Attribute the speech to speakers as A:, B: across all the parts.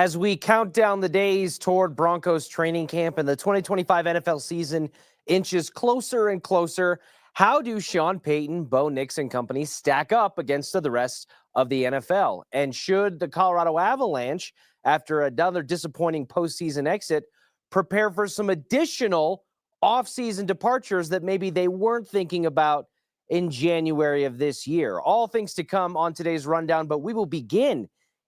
A: As we count down the days toward Broncos training camp and the 2025 NFL season inches closer and closer, how do Sean Payton, Bo Nix, and company stack up against the rest of the NFL? And should the Colorado Avalanche, after another disappointing postseason exit, prepare for some additional offseason departures that maybe they weren't thinking about in January of this year? All things to come on today's rundown, but we will begin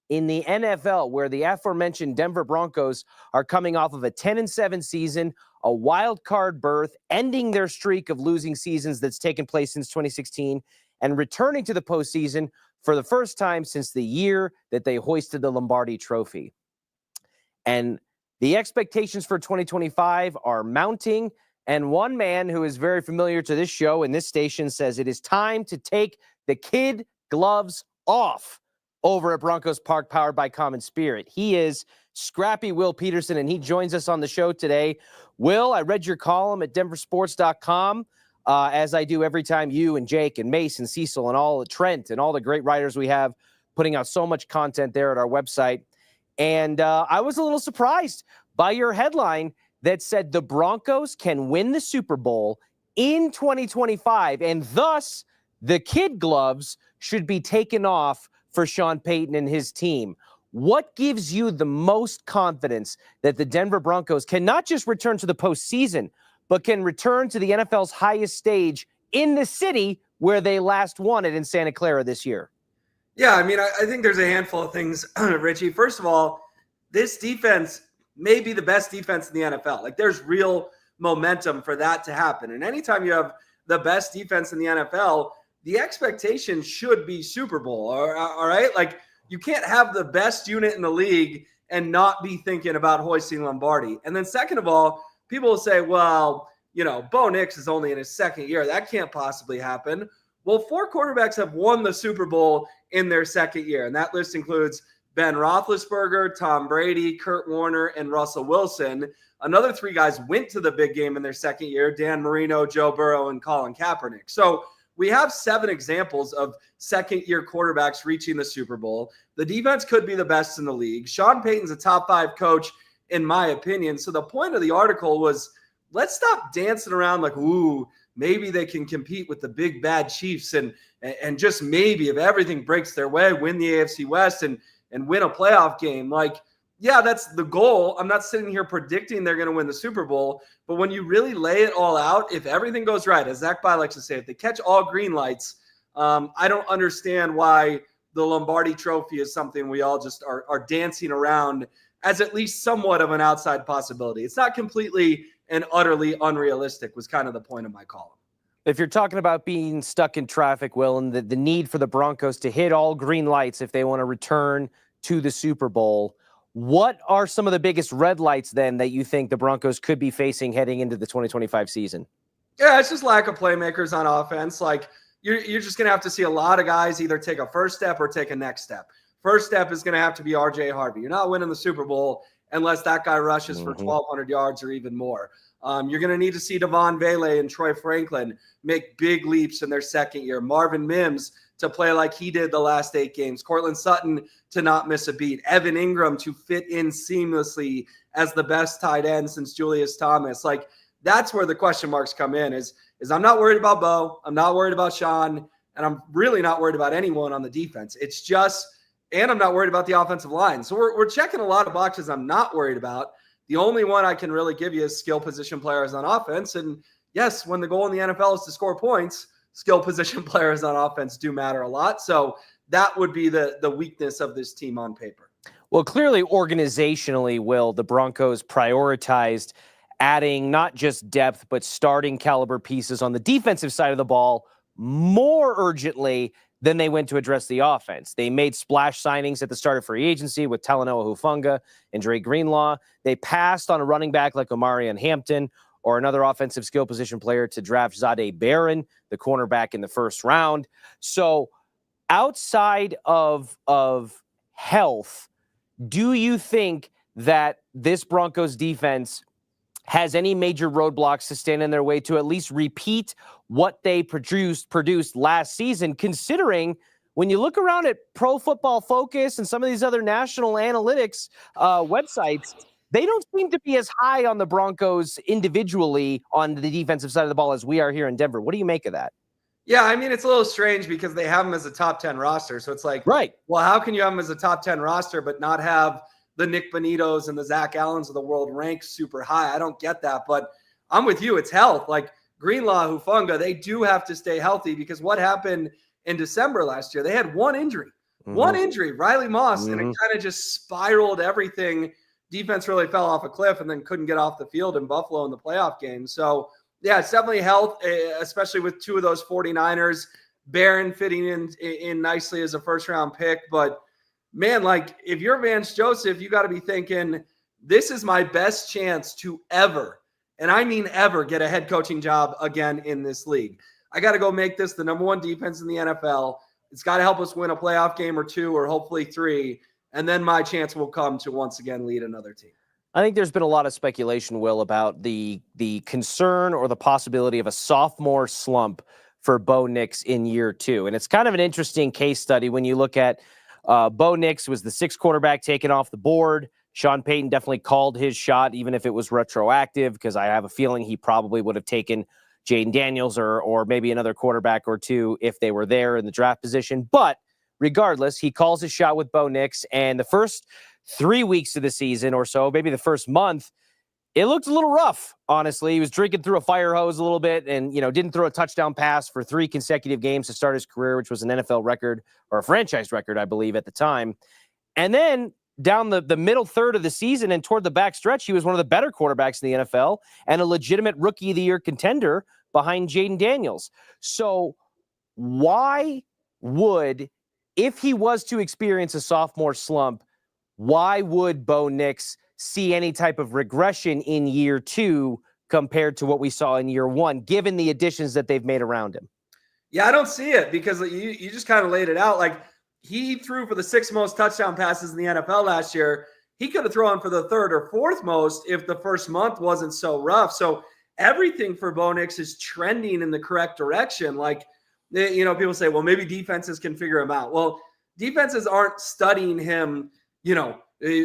A: in the NFL, where the aforementioned Denver Broncos are coming off of a 10-7 season, a wild card berth, ending their streak of losing seasons that's taken place since 2016, and returning to the postseason for the first time since the year that they hoisted the Lombardi Trophy. And the expectations for 2025 are mounting, and one man who is very familiar to this show and this station says it is time to take the kid gloves off over at Broncos Park, powered by Common Spirit. He is Scrappy Will Peterson, and he joins us on the show today. Will, I read your column at DenverSports.com, as I do every time you and Jake and Mace and Cecil and all Trent and all the great writers we have putting out so much content there at our website. And I was a little surprised by your headline that said the Broncos can win the Super Bowl in 2025, and thus the kid gloves should be taken off for Sean Payton and his team. What gives you the most confidence that the Denver Broncos can not just return to the postseason, but can return to the NFL's highest stage in the city where they last won it in Santa Clara this year?
B: Yeah, I mean, I think there's a handful of things, Richie. First of all, this defense may be the best defense in the NFL. Like, there's real momentum for that to happen. And anytime you have the best defense in the NFL, the expectation should be Super Bowl, all right? Like, you can't have the best unit in the league and not be thinking about hoisting Lombardi. And then second of all, people will say, well, Bo Nix is only in his second year. That can't possibly happen. Well, 4 quarterbacks have won the Super Bowl in their second year, and that list includes Ben Roethlisberger, Tom Brady, Kurt Warner, and Russell Wilson. Another 3 guys went to the big game in their second year: Dan Marino, Joe Burrow, and Colin Kaepernick. So we have 7 examples of second-year quarterbacks reaching the Super Bowl. The defense could be the best in the league. Sean Payton's a top 5 coach, in my opinion. So the point of the article was, let's stop dancing around like, ooh, maybe they can compete with the big bad Chiefs and just maybe, if everything breaks their way, win the AFC West and win a playoff game. Like, yeah, that's the goal. I'm not sitting here predicting they're going to win the Super Bowl, but when you really lay it all out, if everything goes right, as Zach By likes to say, if they catch all green lights, I don't understand why the Lombardi Trophy is something we all just are dancing around as at least somewhat of an outside possibility. It's not completely and utterly unrealistic, was kind of the point of my column.
A: If you're talking about being stuck in traffic, Will, and the need for the Broncos to hit all green lights if they want to return to the Super Bowl, what are some of the biggest red lights then that you think the Broncos could be facing heading into the 2025 season?
B: Yeah, it's just lack of playmakers on offense. Like, you're just going to have to see a lot of guys either take a first step or take a next step. First step is going to have to be RJ Harvey. You're not winning the Super Bowl unless that guy rushes for 1,200 yards or even more. You're going to need to see Devon Vele and Troy Franklin make big leaps in their second year. Marvin Mims to play like he did the last 8 games. Cortland Sutton to not miss a beat. Evan Ingram to fit in seamlessly as the best tight end since Julius Thomas. Like, that's where the question marks come in is I'm not worried about Bo. I'm not worried about Sean. And I'm really not worried about anyone on the defense. It's just, and I'm not worried about the offensive line. So we're checking a lot of boxes I'm not worried about. The only one I can really give you is skill position players on offense. And yes, when the goal in the NFL is to score points, skill position players on offense do matter a lot. So that would be the weakness of this team on paper.
A: Well, clearly, organizationally, Will, the Broncos prioritized adding not just depth, but starting caliber pieces on the defensive side of the ball more urgently than they went to address the offense. They made splash signings at the start of free agency with Talanoa Hufanga and Dre Greenlaw. They passed on a running back like Omarion Hampton or another offensive skill position player to draft Zadeh Barron, the cornerback, in the first round. So outside of health, do you think that this Broncos defense has any major roadblocks to stand in their way to at least repeat what they produced last season, considering when you look around at Pro Football Focus and some of these other national analytics websites, they don't seem to be as high on the Broncos individually on the defensive side of the ball as we are here in Denver. What do you make of that?
B: Yeah, I mean, it's a little strange because they have them as a top 10 roster. So it's like,
A: right.
B: Well, how can you have them as a top 10 roster but not have the Nick Bonitos and the Zach Allens of the world ranked super high? I don't get that, but I'm with you. It's health. Like Greenlaw, Hufanga, they do have to stay healthy because what happened in December last year, they had one injury, Riley Moss, and it kind of just spiraled everything. Defense really fell off a cliff and then couldn't get off the field in Buffalo in the playoff game. So, yeah, it's definitely health, especially with two of those 49ers. Barron fitting in nicely as a first-round pick. But, man, like, if you're Vance Joseph, you got to be thinking, this is my best chance to ever, and I mean ever, get a head coaching job again in this league. I got to go make this the number one defense in the NFL. It's got to help us win a playoff game or two or hopefully three. And then my chance will come to once again lead another team.
A: I think there's been a lot of speculation, Will, about the concern or the possibility of a sophomore slump for Bo Nix in year two. And it's kind of an interesting case study when you look at Bo Nix was the sixth quarterback taken off the board. Sean Payton definitely called his shot, even if it was retroactive, because I have a feeling he probably would have taken Jaden Daniels or maybe another quarterback or two if they were there in the draft position. But regardless, he calls his shot with Bo Nix, and the first 3 weeks of the season or so, maybe the first month, it looked a little rough, honestly. He was drinking through a fire hose a little bit and, didn't throw a touchdown pass for 3 consecutive games to start his career, which was an NFL record or a franchise record, I believe, at the time. And then down the middle third of the season and toward the back stretch, he was one of the better quarterbacks in the NFL and a legitimate Rookie of the Year contender behind Jaden Daniels. So why would, if he was to experience a sophomore slump, why would Bo Nix see any type of regression in year two compared to what we saw in year one, given the additions that they've made around him?
B: Yeah, I don't see it because you just kind of laid it out. Like, he threw for the 6th most touchdown passes in the NFL last year. He could have thrown for the 3rd or 4th most if the first month wasn't so rough. So everything for Bo Nix is trending in the correct direction. Like, people say, well, maybe defenses can figure him out. Well, defenses aren't studying him,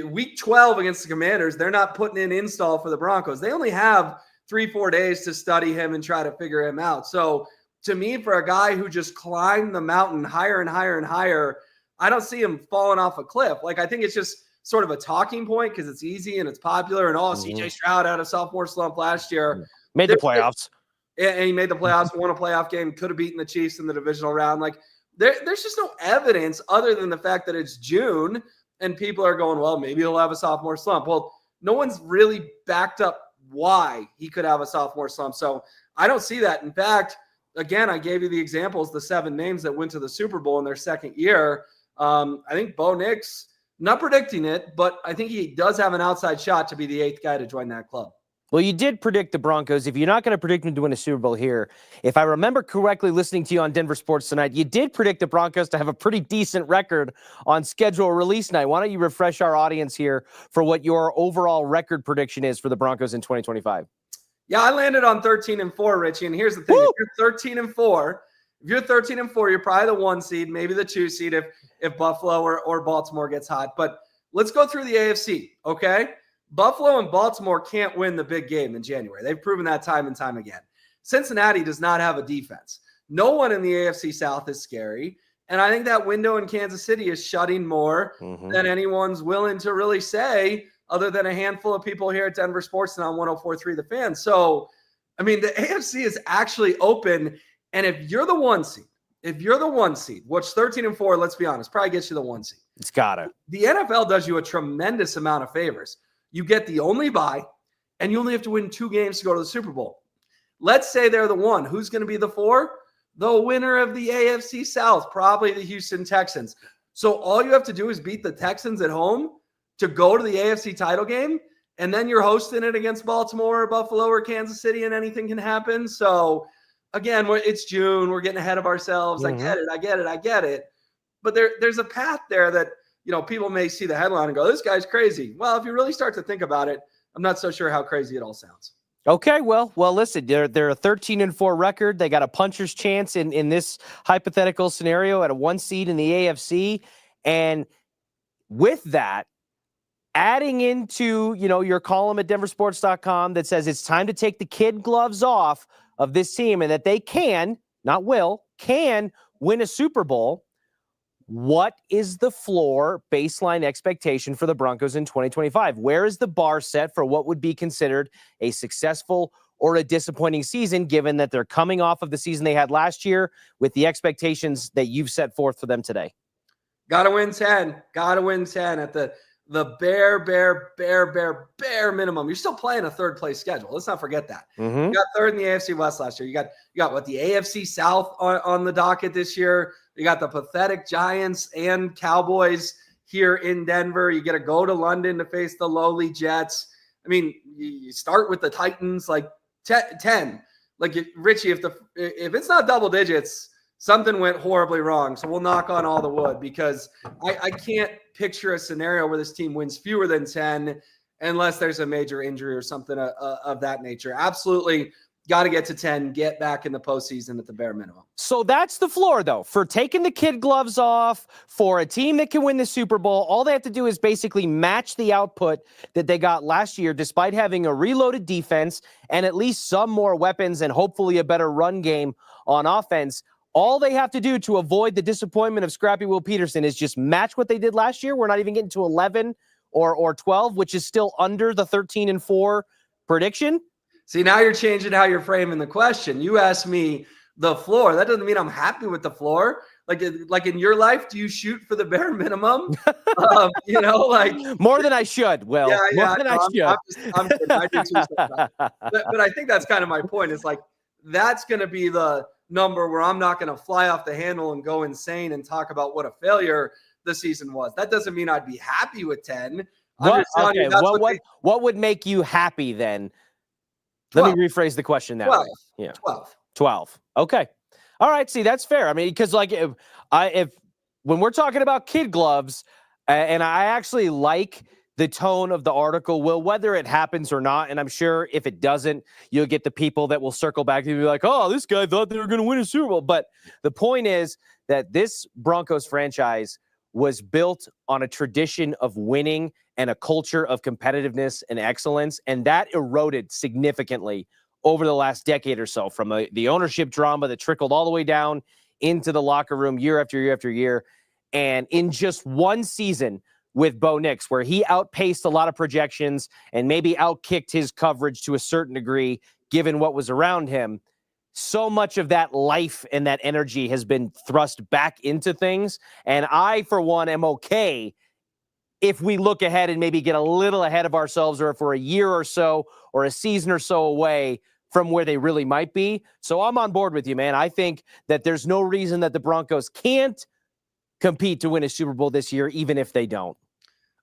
B: week 12 against the Commanders. They're not putting in install for the Broncos. They only have 3-4 days to study him and try to figure him out. So to me, for a guy who just climbed the mountain higher and higher and higher, I don't see him falling off a cliff. Like, I think it's just sort of a talking point because it's easy and it's popular. And CJ Stroud had a sophomore slump last year.
A: Made the playoffs.
B: And he made the playoffs, won a playoff game, could have beaten the Chiefs in the divisional round. Like, there's just no evidence other than the fact that it's June and people are going, well, maybe he'll have a sophomore slump. Well, no one's really backed up why he could have a sophomore slump. So I don't see that. In fact, again, I gave you the examples, the 7 names that went to the Super Bowl in their second year. I think Bo Nix, not predicting it, but I think he does have an outside shot to be the 8th guy to join that club.
A: Well, you did predict the Broncos. If you're not going to predict them to win a Super Bowl here, if I remember correctly listening to you on Denver Sports tonight, you did predict the Broncos to have a pretty decent record on schedule release night. Why don't you refresh our audience here for what your overall record prediction is for the Broncos in 2025?
B: Yeah, I landed on 13-4, Richie. And here's the thing. Woo! If you're 13-4, you're probably the 1 seed, maybe the 2 seed if Buffalo or Baltimore gets hot. But let's go through the AFC, okay? Buffalo and Baltimore can't win the big game in January. They've proven that time and time again. Cincinnati does not have a defense. No one in the AFC South is scary. And I think that window in Kansas City is shutting more than anyone's willing to really say, other than a handful of people here at Denver Sports and on 104.3 The Fan. So, I mean, the AFC is actually open. And if you're the 1 seed, which 13-4, let's be honest, probably gets you the 1 seed.
A: It's gotta.
B: The NFL does you a tremendous amount of favors. You get the only bye, and you only have to win 2 games to go to the Super Bowl. Let's say they're the 1. Who's going to be the 4? The winner of the AFC South, probably the Houston Texans. So all you have to do is beat the Texans at home to go to the AFC title game, and then you're hosting it against Baltimore or Buffalo or Kansas City, and anything can happen. So, again, it's June. We're getting ahead of ourselves. I get it. But there's a path there that, people may see the headline and go, this guy's crazy. Well, if you really start to think about it, I'm not so sure how crazy it all sounds.
A: Okay, well, listen, they're a 13-4 record. They got a puncher's chance in this hypothetical scenario at a 1 seed in the AFC. And with that, adding into, your column at DenverSports.com that says it's time to take the kid gloves off of this team and that they can, not will, can win a Super Bowl. What is the floor baseline expectation for the Broncos in 2025? Where is the bar set for what would be considered a successful or a disappointing season, given that they're coming off of the season they had last year with the expectations that you've set forth for them today?
B: Got to win 10. Got to win 10 at the bare minimum. You're still playing a third place schedule. Let's not forget that.
A: Mm-hmm.
B: You got third in the AFC West last year. You got what, the AFC South on the docket this year. You got the pathetic Giants and Cowboys here in Denver. You got to go to London to face the lowly Jets. I mean, you start with the Titans, like 10. Like, Richie, if it's not double digits, something went horribly wrong. So we'll knock on all the wood, because I can't picture a scenario where this team wins fewer than 10 unless there's a major injury or something of that nature. Absolutely got to get to 10, get back in the postseason at the bare minimum.
A: So that's the floor, though, for taking the kid gloves off, for a team that can win the Super Bowl. All they have to do is basically match the output that they got last year, despite having a reloaded defense and at least some more weapons and hopefully a better run game on offense. All they have to do to avoid the disappointment of Scrappy Will Peterson is just match what they did last year. We're not even getting to 11 or 12, which is still under the 13-4 prediction.
B: See, now you're changing how you're framing the question. You asked me the floor. That doesn't mean I'm happy with the floor. Like in your life, do you shoot for the bare minimum?
A: More than I should. Well, more than I should.
B: I'm kidding. I do too sometimes. But I think that's kind of my point. It's like, that's going to be the number where I'm not going to fly off the handle and go insane and talk about what a failure the season was. That doesn't mean I'd be happy with 10.
A: What would make you happy then? 12. Let me rephrase the question now.
B: 12.
A: Yeah.
B: 12.
A: Okay. All right. See, that's fair. I mean, because if when we're talking about kid gloves, and I actually like the tone of the article, Will, whether it happens or not, and I'm sure if it doesn't, you'll get the people that will circle back and be like, oh, this guy thought they were going to win a Super Bowl. But the point is that this Broncos franchise was built on a tradition of winning and a culture of competitiveness and excellence, and that eroded significantly over the last decade or so, from the ownership drama that trickled all the way down into the locker room year after year after year. And in just one season with Bo Nix, where he outpaced a lot of projections and maybe outkicked his coverage to a certain degree, given what was around him, so much of that life and that energy has been thrust back into things. And I, for one, am okay if we look ahead and maybe get a little ahead of ourselves, or if we're a year or so or a season or so away from where they really might be. So I'm on board with you, man. I think that there's no reason that the Broncos can't compete to win a Super Bowl this year, even if they don't.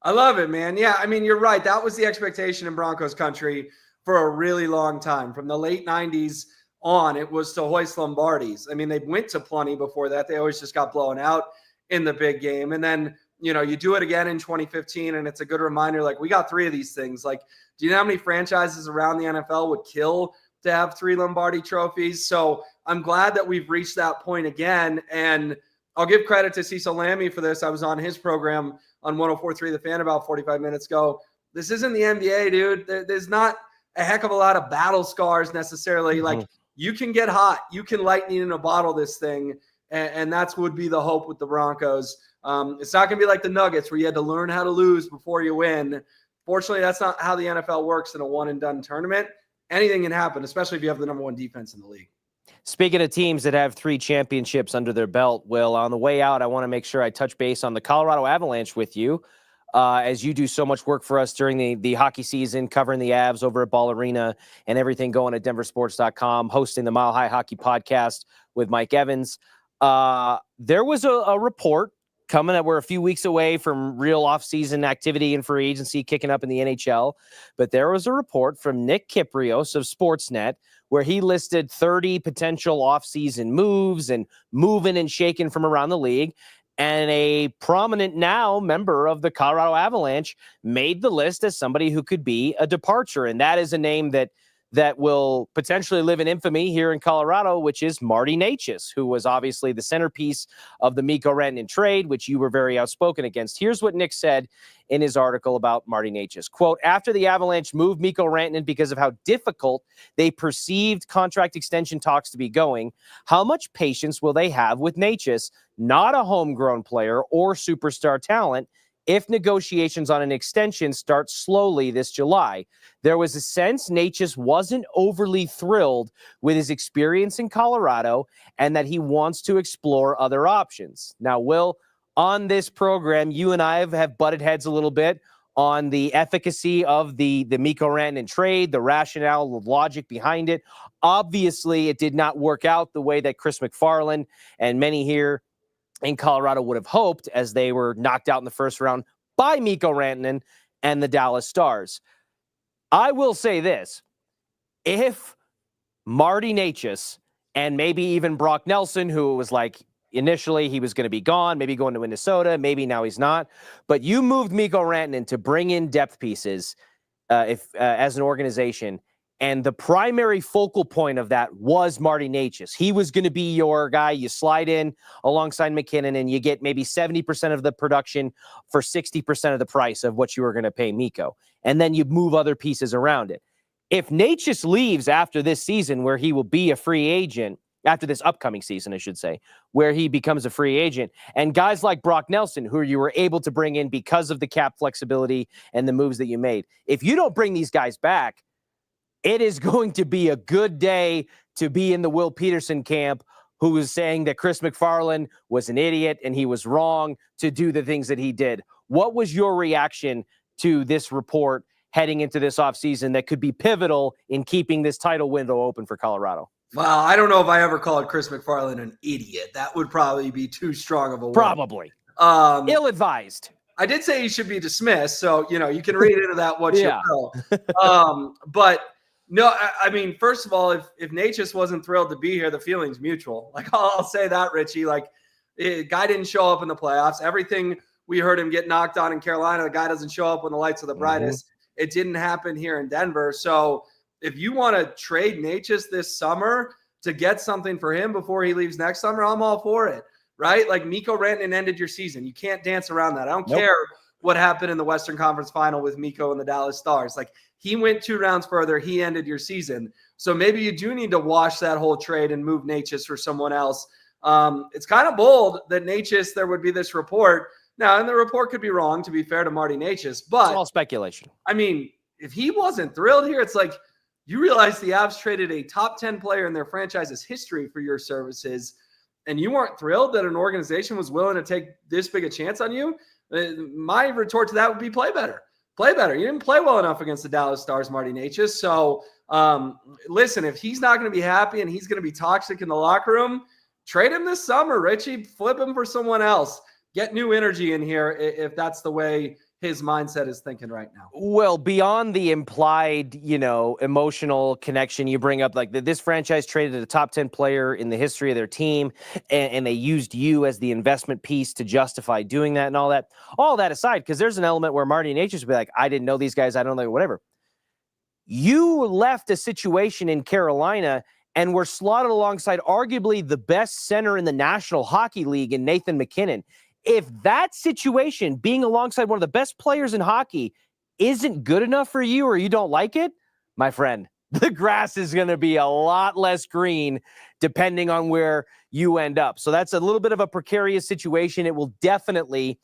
B: I love it, man. Yeah, I mean, you're right. That was the expectation in Broncos country for a really long time. From the late 90s on, it was to hoist Lombardies. I mean, they went to plenty before that. They always just got blown out in the big game. And then, you do it again in 2015, and it's a good reminder, like, we got 3 of these things. Like, do you know how many franchises around the NFL would kill to have 3 Lombardi trophies? So I'm glad that we've reached that point again. And I'll give credit to Cecil Lammey for this. I was on his program on 104.3 The Fan about 45 minutes ago. This isn't the NBA, dude. There's not a heck of a lot of battle scars necessarily. Mm-hmm. Like, you can get hot. You can lightning in a bottle this thing. And that's would be the hope with the Broncos. It's not going to be like the Nuggets where you had to learn how to lose before you win. Fortunately, that's not how the NFL works in a one-and-done tournament. Anything can happen, especially if you have the number 1 defense in the league.
A: Speaking of teams that have 3 championships under their belt, Will, on the way out, I want to make sure I touch base on the Colorado Avalanche with you, as you do so much work for us during the hockey season, covering the Avs over at Ball Arena and everything going at DenverSports.com, hosting the Mile High Hockey Podcast with Mike Evans. There was a report coming that we're a few weeks away from real offseason activity and free agency kicking up in the NHL. But there was a report from Nick Kyprios of Sportsnet where he listed 30 potential offseason moves and moving and shaking from around the league. And a prominent now member of the Colorado Avalanche made the list as somebody who could be a departure. And that is a name that that will potentially live in infamy here in Colorado, which is Marty Necas, who was obviously the centerpiece of the Mikko Rantanen trade, which you were very outspoken against. Here's what Nick said in his article about Marty Necas. Quote, after the Avalanche moved Mikko Rantanen because of how difficult they perceived contract extension talks to be going, how much patience will they have with Necas, not a homegrown player or superstar talent, if negotiations on an extension start slowly this July? There was a sense Necas wasn't overly thrilled with his experience in Colorado and that he wants to explore other options. Now, Will, on this program, you and I have butted heads a little bit on the efficacy of the Mikko Rantanen trade, the rationale, the logic behind it. Obviously, it did not work out the way that Chris MacFarland and many here in Colorado would have hoped, as they were knocked out in the first round by Mikko Rantanen and the Dallas Stars. I will say this. If Marty Necas and maybe even Brock Nelson, who was like initially he was going to be gone, maybe going to Minnesota, maybe now he's not, but you moved Mikko Rantanen to bring in depth pieces as an organization, and the primary focal point of that was Marty Necas. He was going to be your guy. You slide in alongside McKinnon and you get maybe 70% of the production for 60% of the price of what you were going to pay Mikko. And then you move other pieces around it. If Necas leaves after this season, where he will be a free agent, after this upcoming season, I should say, where he becomes a free agent, and guys like Brock Nelson, who you were able to bring in because of the cap flexibility and the moves that you made, if you don't bring these guys back, it is going to be a good day to be in the Will Peterson camp, who is saying that Chris MacFarland was an idiot and he was wrong to do the things that he did. What was your reaction to this report heading into this offseason that could be pivotal in keeping this title window open for Colorado?
B: Well, I don't know if I ever called Chris MacFarland an idiot. That would probably be too strong of a word.
A: Probably. Ill-advised.
B: I did say he should be dismissed, so, you can read into that what you will. But no, I mean, first of all, if Necas wasn't thrilled to be here, the feeling's mutual. Like, I'll say that, Richie. Like, guy didn't show up in the playoffs. Everything we heard him get knocked on in Carolina, the guy doesn't show up when the lights are the brightest. Mm-hmm. It didn't happen here in Denver. So if you want to trade Necas this summer to get something for him before he leaves next summer, I'm all for it, right? Like, Mikko Rantanen ended your season. You can't dance around that. I don't care what happened in the Western Conference Final with Mikko and the Dallas Stars. Like, he went 2 rounds further. He ended your season. So maybe you do need to wash that whole trade and move Necas for someone else. It's kind of bold that Necas, there would be this report. Now, and the report could be wrong, to be fair to Marty Necas, but
A: it's all speculation.
B: I mean, if he wasn't thrilled here, it's like, you realize the Avs traded a top 10 player in their franchise's history for your services, and you weren't thrilled that an organization was willing to take this big a chance on you. My retort to that would be play better. Play better. You didn't play well enough against the Dallas Stars, Marty Necas. So, listen, if he's not going to be happy and he's going to be toxic in the locker room, trade him this summer, Richie. Flip him for someone else. Get new energy in here if that's the way his mindset is thinking right now.
A: Well, beyond the implied, emotional connection you bring up, like this franchise traded a top 10 player in the history of their team, and they used you as the investment piece to justify doing that and all that. All that aside, because there's an element where Marty Necas would be like, I didn't know these guys, I don't know, whatever. You left a situation in Carolina and were slotted alongside arguably the best center in the National Hockey League in Nathan McKinnon. If that situation, being alongside one of the best players in hockey, isn't good enough for you or you don't like it, my friend, the grass is going to be a lot less green depending on where you end up. So that's a little bit of a precarious situation. It will definitely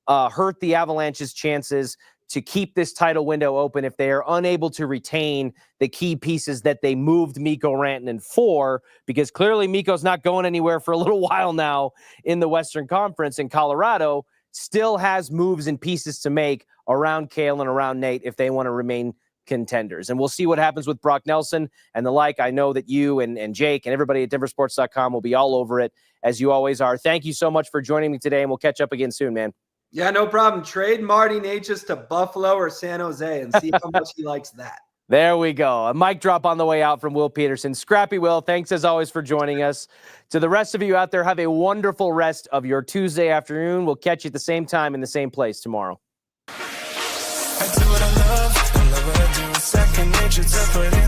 A: hurt the Avalanche's chances to keep this title window open if they are unable to retain the key pieces that they moved Mikko Rantanen for, because clearly Mikko's not going anywhere for a little while now in the Western Conference, and Colorado still has moves and pieces to make around Cale and around Nate if they want to remain contenders. And we'll see what happens with Brock Nelson and the like. I know that you and Jake and everybody at DenverSports.com will be all over it, as you always are. Thank you so much for joining me today, and we'll catch up again soon, man.
B: Yeah, no problem. Trade Marty Necas to Buffalo or San Jose and see how much he likes that.
A: There we go. A mic drop on the way out from Will Peterson. Scrappy Will, thanks as always for joining us. To the rest of you out there, have a wonderful rest of your Tuesday afternoon. We'll catch you at the same time in the same place tomorrow. I do what I love what I do. Second nature to put it